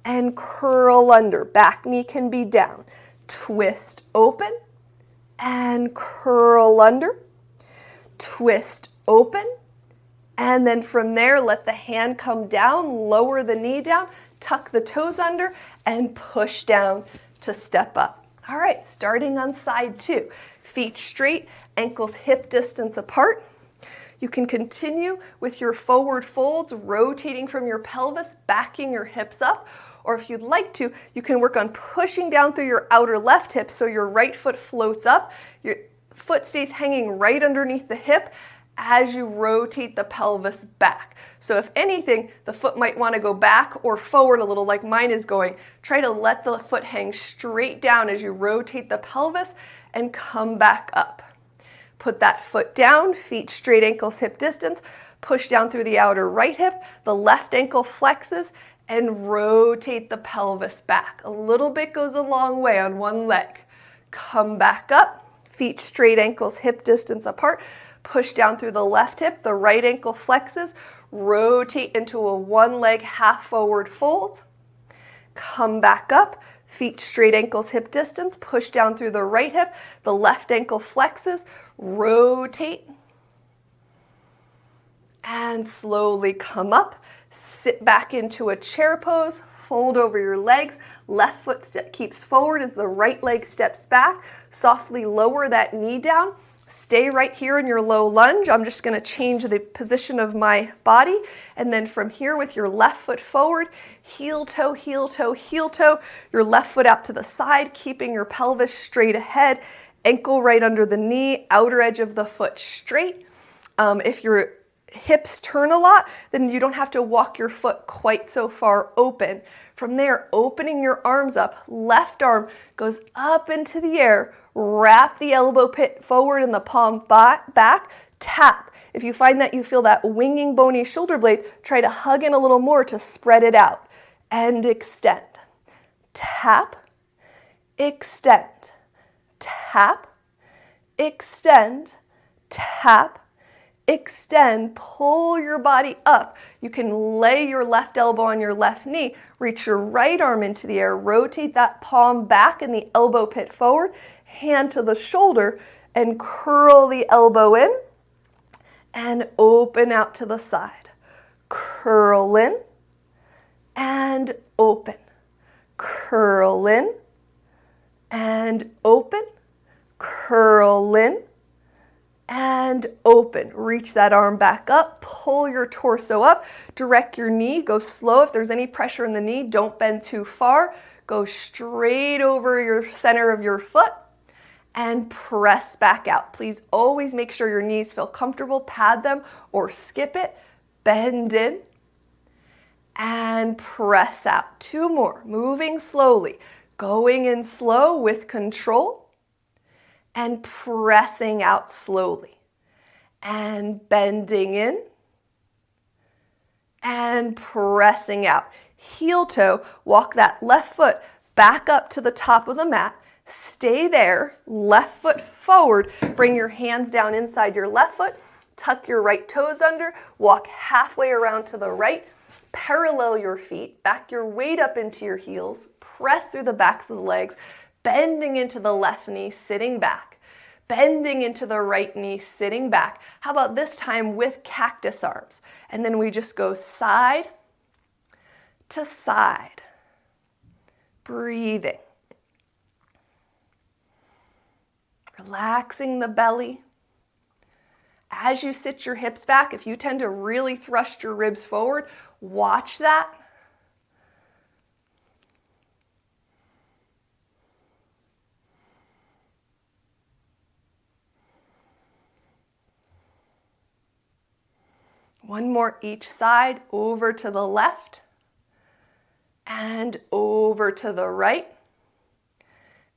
and curl under. Back knee can be down. Twist open and curl under. Twist open. And then from there, let the hand come down, lower the knee down, tuck the toes under, and push down to step up. All right, starting on side two. Feet straight, ankles hip distance apart. You can continue with your forward folds, rotating from your pelvis, backing your hips up. Or if you'd like to, you can work on pushing down through your outer left hip so your right foot floats up. Your foot stays hanging right underneath the hip as you rotate the pelvis back. So if anything, the foot might want to go back or forward a little like mine is going. Try to let the foot hang straight down as you rotate the pelvis and come back up. Put that foot down, feet straight, ankles hip distance. Push down through the outer right hip. The left ankle flexes and rotate the pelvis back. A little bit goes a long way on one leg. Come back up, feet straight, ankles hip distance apart. Push down through the left hip, the right ankle flexes. Rotate into a one leg half forward fold. Come back up. Feet straight, ankles hip distance, push down through the right hip, the left ankle flexes, rotate, and slowly come up. Sit back into a chair pose, fold over your legs, left foot keeps forward as the right leg steps back. Softly lower that knee down. Stay right here in your low lunge. I'm just going to change the position of my body. And then from here with your left foot forward, heel toe, heel toe, heel toe. Your left foot out to the side, keeping your pelvis straight ahead. Ankle right under the knee, outer edge of the foot straight. If your hips turn a lot, then you don't have to walk your foot quite so far open. From there, opening your arms up, left arm goes up into the air. Wrap the elbow pit forward and the palm back. Tap. If you find that you feel that winging bony shoulder blade, try to hug in a little more to spread it out. And extend. Tap. Extend. Tap. Extend. Tap. Extend, pull your body up. You can lay your left elbow on your left knee, reach your right arm into the air, rotate that palm back and the elbow pit forward, hand to the shoulder, and curl the elbow in and open out to the side. Curl in and open. Curl in and open. Curl in and open. Reach that arm back up, pull your torso up, direct your knee, go slow. If there's any pressure in the knee, don't bend too far. Go straight over your center of your foot and press back out. Please always make sure your knees feel comfortable, pad them or skip it. Bend in and press out. Two more, moving slowly, going in slow with control. And pressing out slowly and bending in and pressing out. heel toe, walk that left foot back up to the top of the mat. Stay there, left foot forward, bring your hands down inside your left foot, tuck your right toes under, walk halfway around to the right, parallel your feet, back your weight up into your heels, press through the backs of the legs, bending into the left knee, sitting back, bending into the right knee, sitting back. How about this time with cactus arms? And then we just go side to side, breathing. Relaxing the belly. As you sit your hips back, if you tend to really thrust your ribs forward, watch that. One more each side, over to the left and over to the right.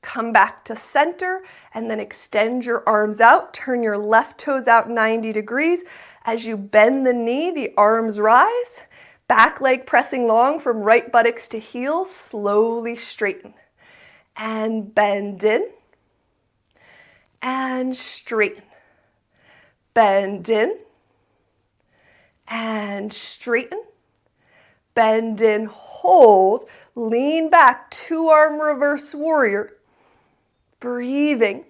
Come back to center and then extend your arms out. Turn your left toes out 90 degrees. As you bend the knee, the arms rise. Back leg pressing long from right buttocks to heels. Slowly straighten. And bend in. And straighten. Bend in. And straighten. Bend in, hold. Lean back, 2-arm reverse warrior. Breathing.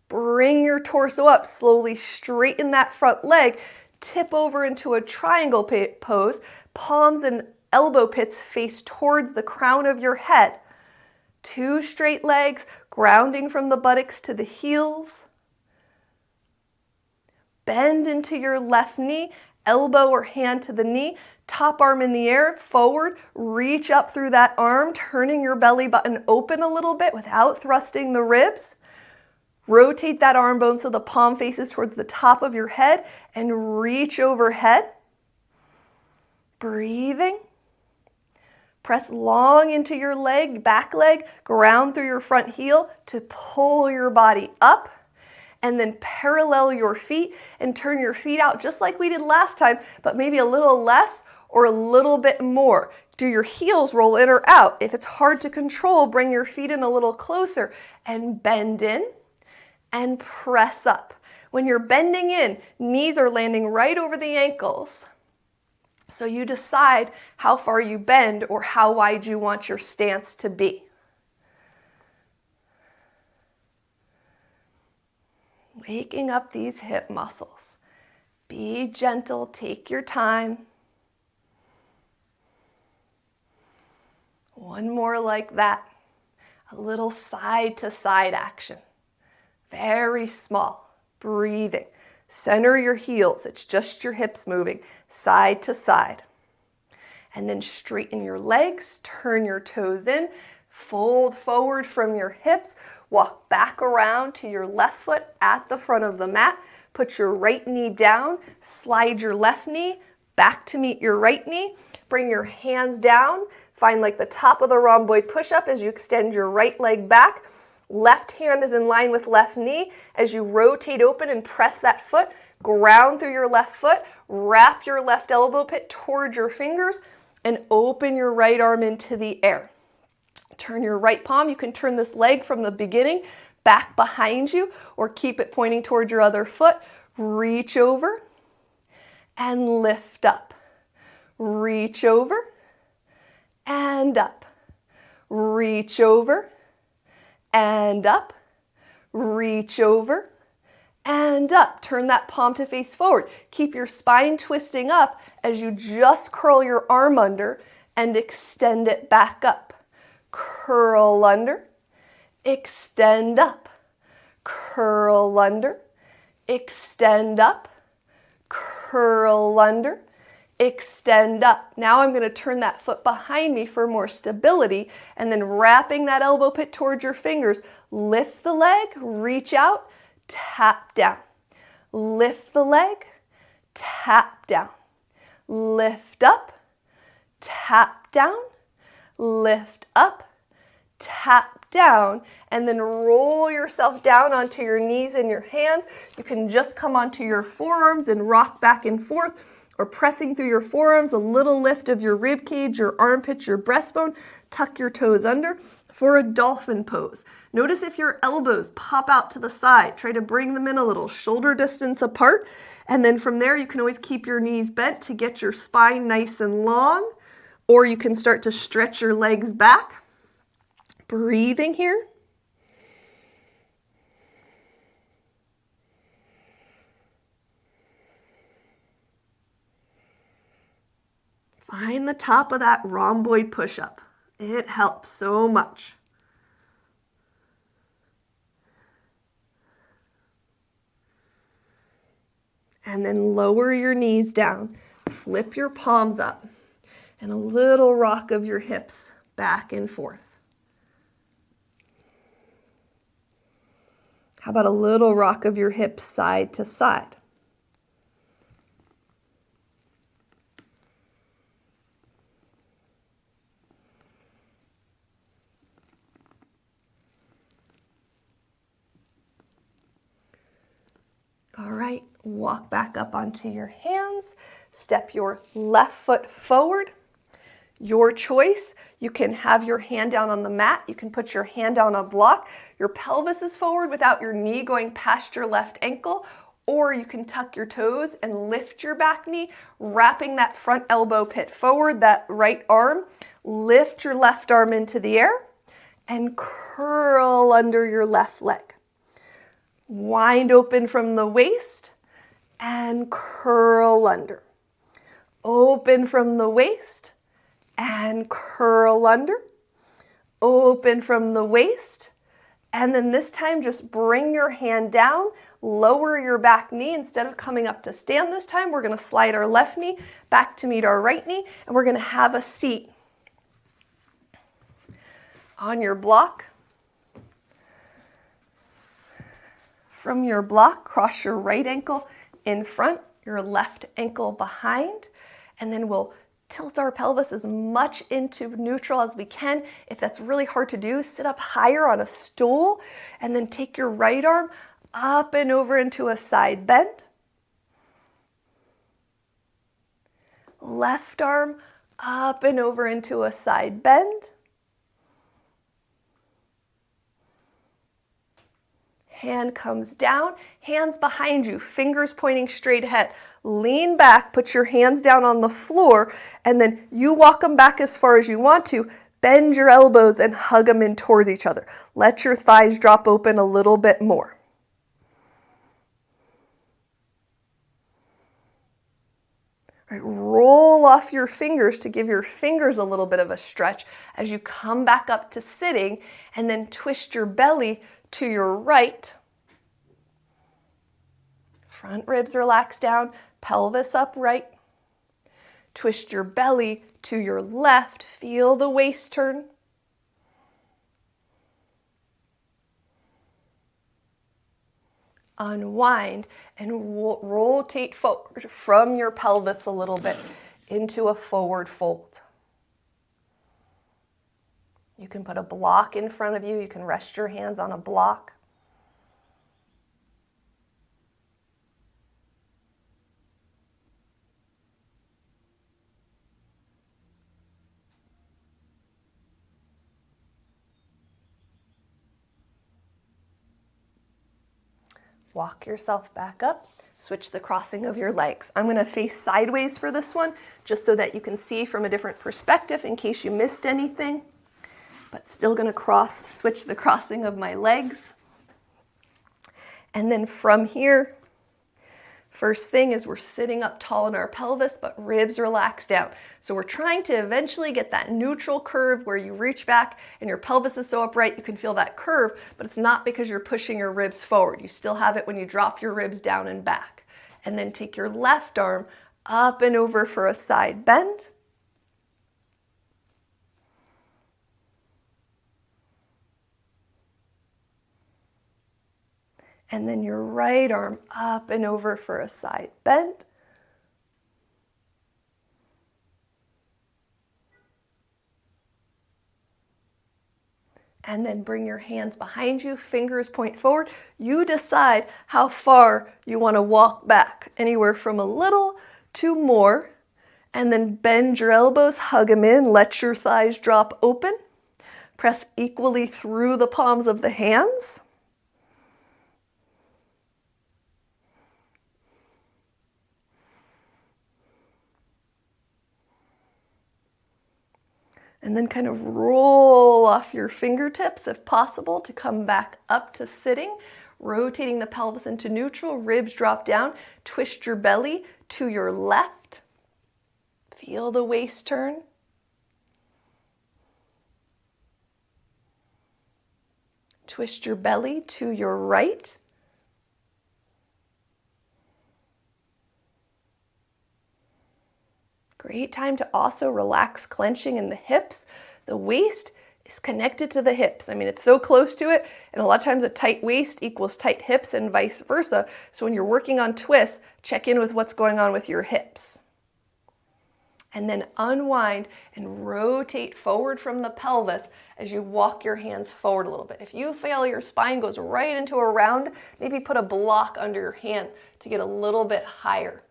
Bring your torso up, slowly straighten that front leg, tip over into a triangle pose, palms and elbow pits face towards the crown of your head. 2 straight legs, grounding from the buttocks to the heels. Bend into your left knee, elbow or hand to the knee, top arm in the air, forward, reach up through that arm, turning your belly button open a little bit without thrusting the ribs. Rotate that arm bone so the palm faces towards the top of your head and reach overhead. Breathing. Press long into your leg, back leg, ground through your front heel to pull your body up. And then parallel your feet and turn your feet out just like we did last time, but maybe a little less or a little bit more. Do your heels roll in or out? If it's hard to control, bring your feet in a little closer and bend in and press up. When you're bending in, knees are landing right over the ankles. So you decide how far you bend or how wide you want your stance to be. Waking up these hip muscles. Be gentle, take your time. One more like that. A little side to side action. Very small. Breathing. Center your heels. It's just your hips moving side to side. And then straighten your legs, turn your toes in, fold forward from your hips, walk back around to your left foot at the front of the mat. Put your right knee down, slide your left knee back to meet your right knee. Bring your hands down, find like the top of the rhomboid push-up as you extend your right leg back. Left hand is in line with left knee. As you rotate open and press that foot, ground through your left foot, wrap your left elbow pit towards your fingers, and open your right arm into the air. Turn your right palm. You can turn this leg from the beginning back behind you or keep it pointing towards your other foot. Reach over and lift up. Reach over and up. Reach over and up. Reach over and up. Turn that palm to face forward. Keep your spine twisting up as you just curl your arm under and extend it back up. Curl under, extend up, curl under, extend up, curl under, extend up. Now I'm going to turn that foot behind me for more stability and then wrapping that elbow pit towards your fingers. Lift the leg, reach out, tap down. Lift the leg, tap down. Lift up, tap down. Lift up, tap down, and then roll yourself down onto your knees and your hands. You can just come onto your forearms and rock back and forth, or pressing through your forearms, a little lift of your rib cage, your armpits, your breastbone. Tuck your toes under for a dolphin pose. Notice if your elbows pop out to the side. Try to bring them in a little, shoulder distance apart. And then from there, you can always keep your knees bent to get your spine nice and long, or you can start to stretch your legs back. Breathing here. Find the top of that rhomboid push-up. It helps so much. And then lower your knees down. Flip your palms up. And a little rock of your hips back and forth. How about a little rock of your hips side to side? All right, walk back up onto your hands. Step your left foot forward. Your choice. You can have your hand down on the mat. You can put your hand down on a block. Your pelvis is forward without your knee going past your left ankle. Or you can tuck your toes and lift your back knee, wrapping that front elbow pit forward, that right arm. Lift your left arm into the air and curl under your left leg. Wind open from the waist and curl under. Open from the waist and curl under. Open from the waist. And then this time just bring your hand down, lower your back knee. Instead of coming up to stand this time, we're going to slide our left knee back to meet our right knee, and we're going to have a seat on your block. From your block, cross your right ankle in front, your left ankle behind, and then we'll tilt our pelvis as much into neutral as we can. If that's really hard to do, sit up higher on a stool, and then take your right arm up and over into a side bend. Left arm up and over into a side bend. Hand comes down, hands behind you, fingers pointing straight ahead. Lean back, put your hands down on the floor, and then you walk them back as far as you want to. Bend your elbows and hug them in towards each other. Let your thighs drop open a little bit more. All right, roll off your fingers to give your fingers a little bit of a stretch as you come back up to sitting, and then twist your belly to your right. Front ribs relax down, pelvis upright. Twist your belly to your left. Feel the waist turn. Unwind and rotate forward from your pelvis a little bit into a forward fold. You can put a block in front of you. You can rest your hands on a block. Walk yourself back up. Switch the crossing of your legs. I'm going to face sideways for this one, just so that you can see from a different perspective in case you missed anything. But still going to switch the crossing of my legs. And then from here, first thing is we're sitting up tall in our pelvis, but ribs relax down. So we're trying to eventually get that neutral curve where you reach back and your pelvis is so upright you can feel that curve, but it's not because you're pushing your ribs forward. You still have it when you drop your ribs down and back. And then take your left arm up and over for a side bend. And then your right arm up and over for a side bend. And then bring your hands behind you, fingers point forward. You decide how far you want to walk back, anywhere from a little 2 more. And then bend your elbows, hug them in, let your thighs drop open. Press equally through the palms of the hands. And then kind of roll off your fingertips if possible to come back up to sitting, rotating the pelvis into neutral, ribs drop down, twist your belly to your left. Feel the waist turn. Twist your belly to your right. Great time to also relax clenching in the hips. The waist is connected to the hips. I mean, it's so close to it, and a lot of times a tight waist equals tight hips and vice versa. So when you're working on twists, check in with what's going on with your hips. And then unwind and rotate forward from the pelvis as you walk your hands forward a little bit. If you feel your spine goes right into a round, maybe put a block under your hands to get a little bit higher.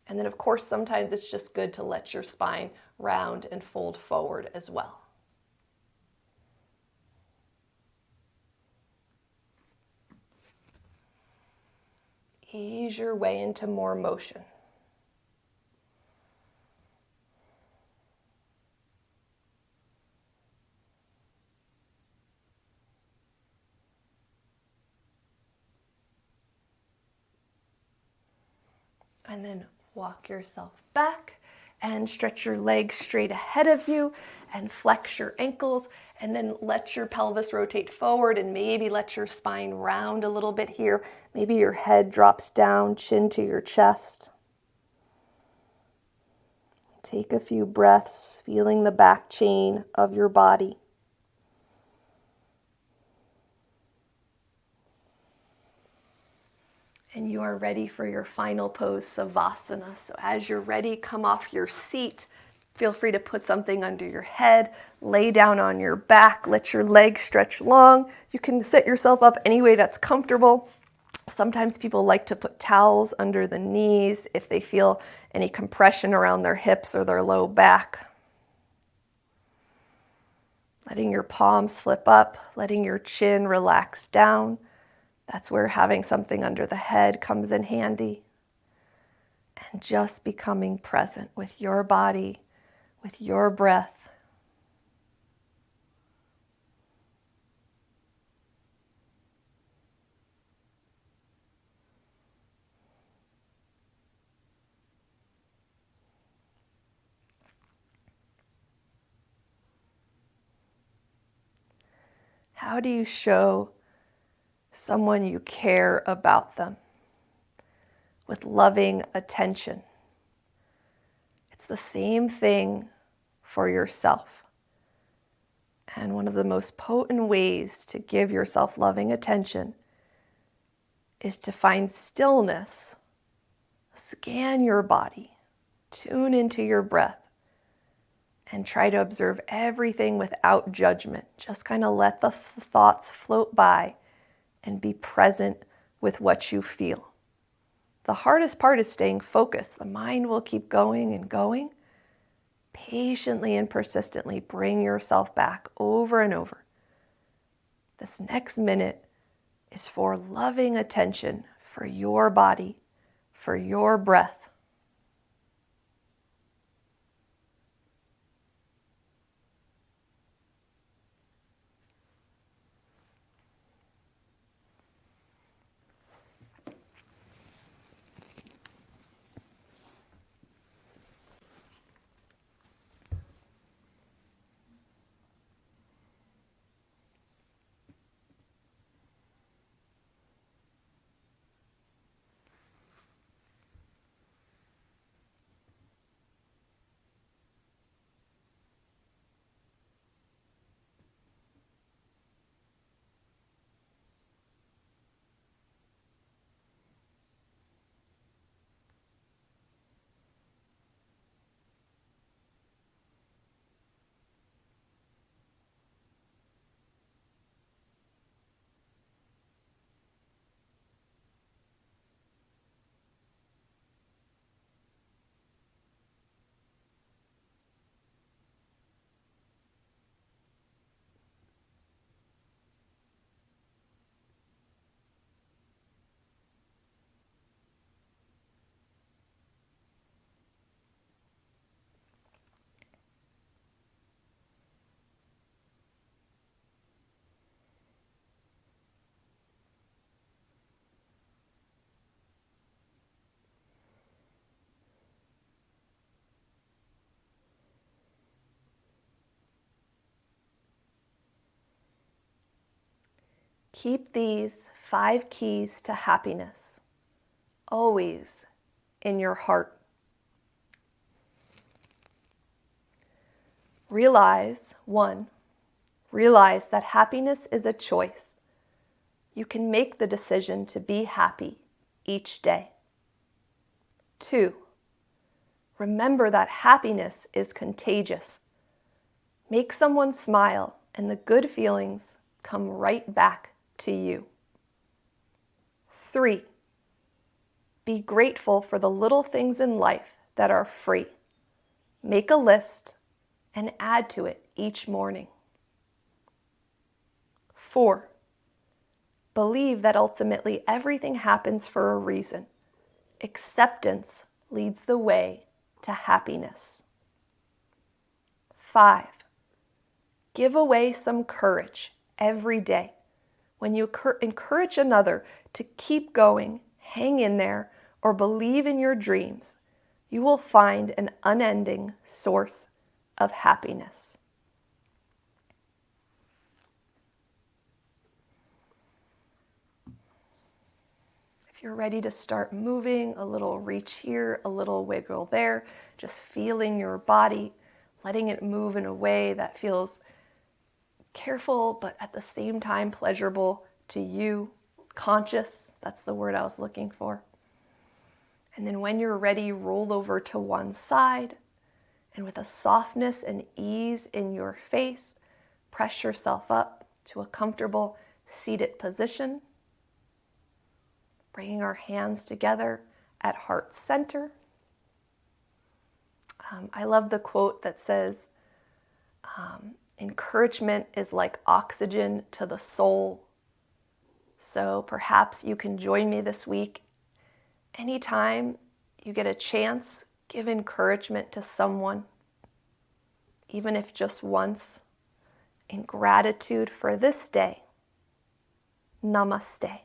And then of course, sometimes it's just good to let your spine round and fold forward as well. Ease your way into more motion. And then walk yourself back and stretch your legs straight ahead of you and flex your ankles, and then let your pelvis rotate forward and maybe let your spine round a little bit here. Maybe your head drops down, chin to your chest. Take a few breaths, feeling the back chain of your body. And you are ready for your final pose, Savasana. So as you're ready, come off your seat. Feel free to put something under your head, lay down on your back, let your legs stretch long. You can sit yourself up any way that's comfortable. Sometimes people like to put towels under the knees if they feel any compression around their hips or their low back. Letting your palms flip up, letting your chin relax down. That's where having something under the head comes in handy. And just becoming present with your body, with your breath. How do you show someone you care about them? With loving attention. It's the same thing for yourself. And one of the most potent ways to give yourself loving attention is to find stillness. Scan your body, tune into your breath, and try to observe everything without judgment. Just kind of let the thoughts float by and be present with what you feel. The hardest part is staying focused. The mind will keep going and going. Patiently and persistently bring yourself back over and over. This next minute is for loving attention for your body, for your breath. Keep these 5 keys to happiness always in your heart. Realize that happiness is a choice. You can make the decision to be happy each day. 2, remember that happiness is contagious. Make someone smile and the good feelings come right back to you. 3, be grateful for the little things in life that are free. Make a list and add to it each morning. 4, believe that ultimately everything happens for a reason. Acceptance leads the way to happiness. 5, give away some courage every day. When you encourage another to keep going, hang in there, or believe in your dreams, you will find an unending source of happiness. If you're ready to start moving, a little reach here, a little wiggle there, just feeling your body, letting it move in a way that feels careful, but at the same time pleasurable to you, conscious, that's the word I was looking for. And then when you're ready, roll over to one side, and with a softness and ease in your face, press yourself up to a comfortable seated position, bringing our hands together at heart center. I love the quote that says, encouragement is like oxygen to the soul. So perhaps you can join me this week. Anytime you get a chance, give encouragement to someone, even if just once, in gratitude for this day. Namaste.